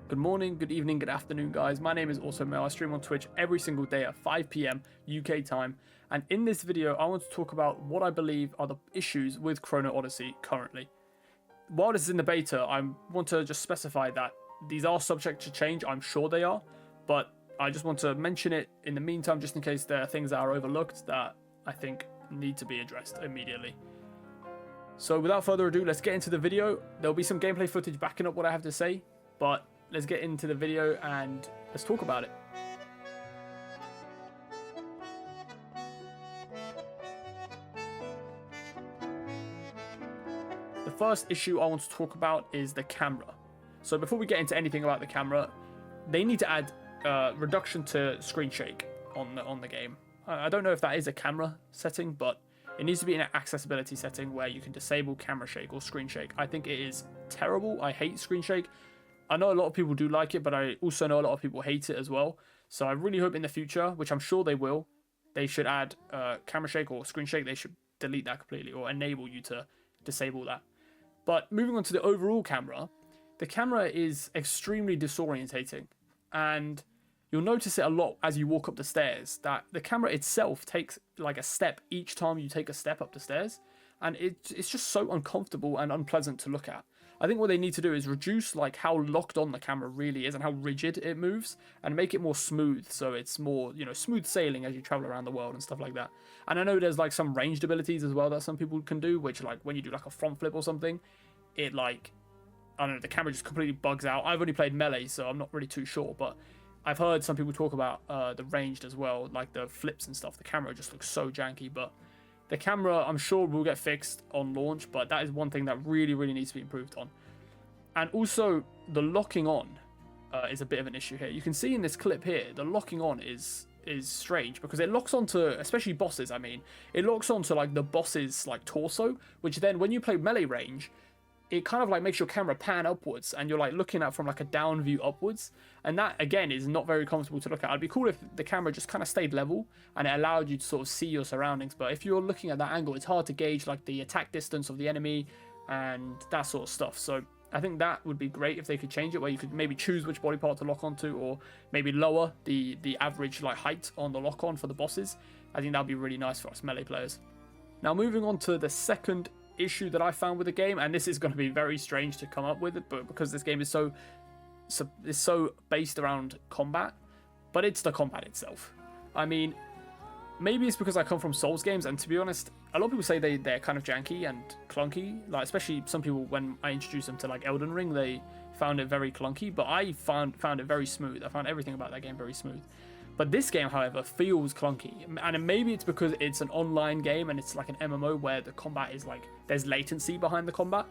Good morning, good evening, good afternoon, guys. My name is also Mel. I stream on Twitch every single day at 5 p.m. UK time. And in this video, I want to talk about what I believe are the issues with Chrono Odyssey currently. While this is in the beta, I want to just specify that these are subject to change. I'm sure they are, but I just want to mention it in the meantime, just in case there are things that are overlooked that I think need to be addressed immediately. So without further ado, let's get into the video. There'll be some gameplay footage backing up what I have to say, but let's get into the video and let's talk about it. The first issue I want to talk about is the camera. So before we get into anything about the camera, they need to add reduction to screen shake on the game. I don't know if that is a camera setting, but it needs to be an accessibility setting where you can disable camera shake or screen shake. I think it is terrible. I hate screen shake. I know a lot of people do like it, but I also know a lot of people hate it as well. So I really hope in the future, which I'm sure they will, they should add camera shake or screen shake. They should delete that completely or enable you to disable that. But moving on to the overall camera, the camera is extremely disorientating. And you'll notice it a lot as you walk up the stairs, that the camera itself takes like a step each time you take a step up the stairs. And it's just so uncomfortable and unpleasant to look at. I think what they need to do is reduce like how locked on the camera really is and how rigid it moves and make it more smooth, so it's more, smooth sailing as you travel around the world and stuff like that. And I know there's like some ranged abilities as well that some people can do, which like when you do like a front flip or something, it like, I don't know, the camera just completely bugs out. I've only played melee, so I'm not really too sure, but I've heard some people talk about the ranged as well, like the flips and stuff. The camera just looks so janky, but the camera, I'm sure, will get fixed on launch, but that is one thing that really, really needs to be improved on. And also, the locking on is a bit of an issue here. You can see in this clip here, the locking on is strange because it locks onto, especially bosses, it locks onto like the boss's like torso, which then when you play melee range, it kind of like makes your camera pan upwards and you're like looking at from like a down view upwards, and that again is not very comfortable to look at. It'd be cool if the camera just kind of stayed level and it allowed you to sort of see your surroundings, but if you're looking at that angle, it's hard to gauge like the attack distance of the enemy and that sort of stuff. So I think that would be great if they could change it, where you could maybe choose which body part to lock onto, or maybe lower the average like height on the lock on for the bosses. I think that'd be really nice for us melee players. Now moving on to the second issue that I found with the game, and this is going to be very strange to come up with it, but because this game is so based around combat, but it's the combat itself. Maybe it's because I come from Souls games, and to be honest, a lot of people say they're kind of janky and clunky, like especially some people when I introduced them to like Elden Ring, they found it very clunky, but I found it very smooth. I found everything about that game very smooth. But this game, however, feels clunky. And maybe it's because it's an online game and it's like an MMO where the combat is like, there's latency behind the combat.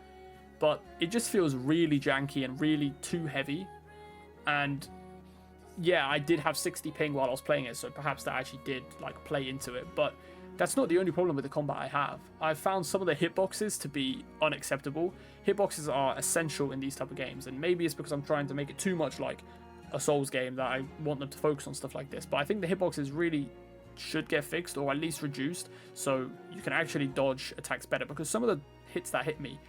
But it just feels really janky and really too heavy. And yeah, I did have 60 ping while I was playing it, so perhaps that actually did like play into it. But that's not the only problem with the combat I have. I've found some of the hitboxes to be unacceptable. Hitboxes are essential in these type of games, and maybe it's because I'm trying to make it too much like a Souls game that I want them to focus on stuff like this, but I think the hitboxes really should get fixed or at least reduced so you can actually dodge attacks better, because some of the hits that hit me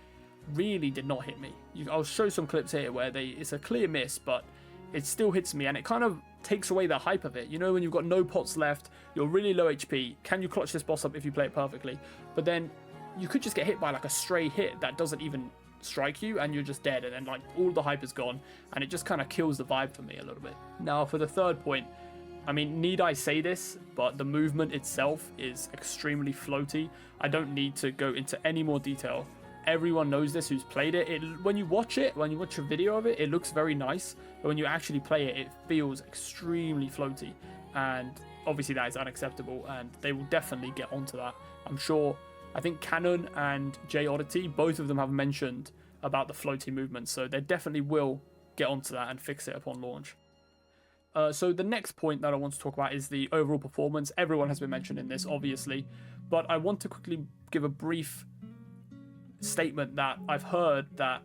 really did not hit me. I'll show some clips here where it's a clear miss, but it still hits me, and it kind of takes away the hype of it. When you've got no pots left, you're really low HP, can you clutch this boss up if you play it perfectly? But then you could just get hit by like a stray hit that doesn't even strike you and you're just dead, and then like all the hype is gone, and it just kind of kills the vibe for me a little bit. Now for the third point, need I say this, but the movement itself is extremely floaty. I don't need to go into any more detail. Everyone knows this who's played it. When you watch a video of it, it looks very nice, but when you actually play it, it feels extremely floaty, and obviously that is unacceptable, and they will definitely get onto that. I'm sure. I think Canon and Odyssey, both of them have mentioned about the floaty movement, so they definitely will get onto that and fix it upon launch. So the next point that I want to talk about is the overall performance. Everyone has been mentioning this, obviously, but I want to quickly give a brief statement that I've heard that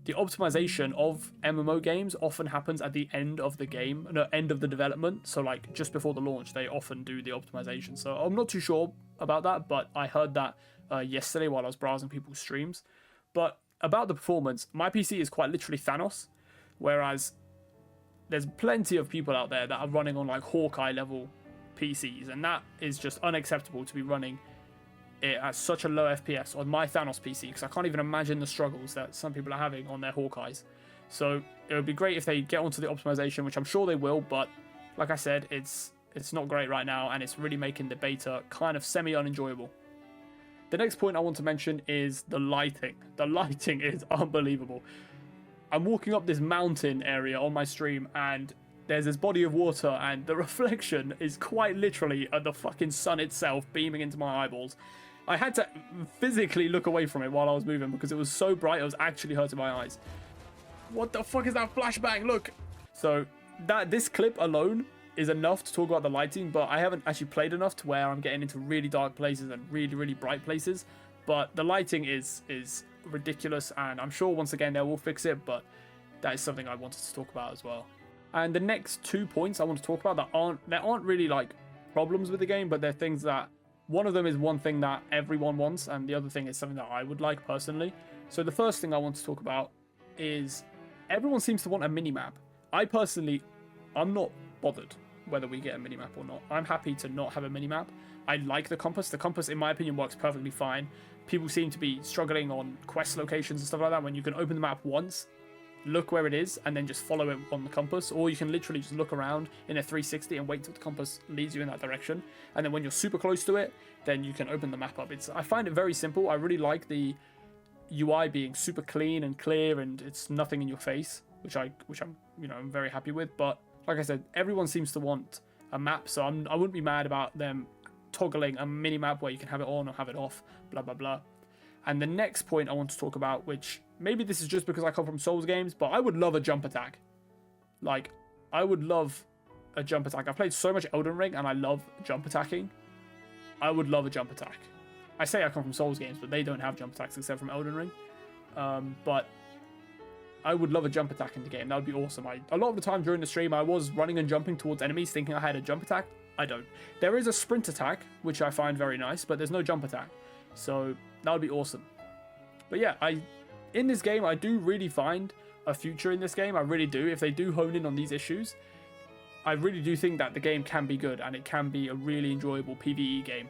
the optimization of MMO games often happens at the end of the game, end of the development. So like just before the launch, they often do the optimization. So I'm not too sure about that, but I heard that yesterday while I was browsing people's streams. But about the performance, my PC is quite literally Thanos, whereas there's plenty of people out there that are running on like Hawkeye level PCs, and that is just unacceptable to be running it at such a low FPS on my Thanos PC, because I can't even imagine the struggles that some people are having on their Hawkeyes. So it would be great if they get onto the optimization, which I'm sure they will, but like I said, it's not great right now, and it's really making the beta kind of semi-unenjoyable. The next point I want to mention is the lighting. The lighting is unbelievable. I'm walking up this mountain area on my stream, and there's this body of water, and the reflection is quite literally the fucking sun itself beaming into my eyeballs. I had to physically look away from it while I was moving because it was so bright it was actually hurting my eyes. What the fuck is that flashbang? Look! So this clip alone is enough to talk about the lighting, but I haven't actually played enough to where I'm getting into really dark places and really, really bright places. But the lighting is ridiculous, and I'm sure once again they will fix it, but that is something I wanted to talk about as well. And the next 2 points I want to talk about that aren't really like problems with the game, but they're things that, one of them is one thing that everyone wants, and the other thing is something that I would like personally. So the first thing I want to talk about is everyone seems to want a mini-map. I personally, I'm not bothered whether we get a mini-map or not. I'm happy to not have a mini-map. I like the compass. The compass, in my opinion, works perfectly fine. People seem to be struggling on quest locations and stuff like that when you can open the map once, look where it is, and then just follow it on the compass, or you can literally just look around in a 360 and wait till the compass leads you in that direction, and then when you're super close to it, then you can open the map up. I find it very simple. I really like the UI being super clean and clear, and it's nothing in your face, which I'm I'm very happy with. But like I said, everyone seems to want a map, so I wouldn't be mad about them toggling a mini map where you can have it on or have it off, blah blah blah. And the next point I want to talk about, which maybe this is just because I come from Souls games, but I would love a jump attack. Like, I would love a jump attack. I've played so much Elden Ring, and I love jump attacking. I would love a jump attack. I say I come from Souls games, but they don't have jump attacks except from Elden Ring. But I would love a jump attack in the game. That would be awesome. A lot of the time during the stream, I was running and jumping towards enemies thinking I had a jump attack. I don't. There is a sprint attack, which I find very nice, but there's no jump attack. So that would be awesome. But yeah, in this game, I do really find a future in this game. I really do. If they do hone in on these issues, I really do think that the game can be good, and it can be a really enjoyable PvE game.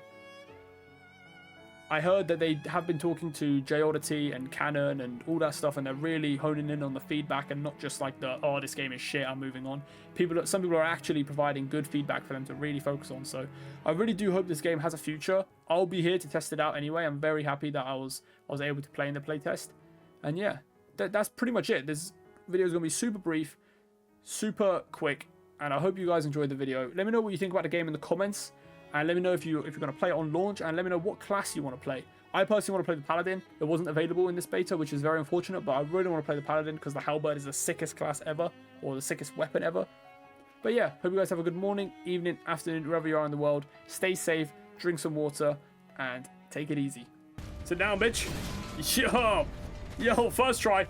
I heard that they have been talking to Odyssey and Canon and all that stuff, and they're really honing in on the feedback and not just like oh, this game is shit, I'm moving on. Some people are actually providing good feedback for them to really focus on. So I really do hope this game has a future. I'll be here to test it out anyway. I'm very happy that I was able to play in the playtest. And yeah, that's pretty much it. This video is going to be super brief, super quick, and I hope you guys enjoyed the video. Let me know what you think about the game in the comments. And let me know if you're going to play it on launch, and let me know what class you want to play. I personally want to play the Paladin. It wasn't available in this beta, which is very unfortunate, but I really want to play the Paladin because the Halberd is the sickest class ever, or the sickest weapon ever. But yeah, hope you guys have a good morning, evening, afternoon, wherever you are in the world. Stay safe, drink some water, and take it easy. Sit down, bitch. Yo, first try.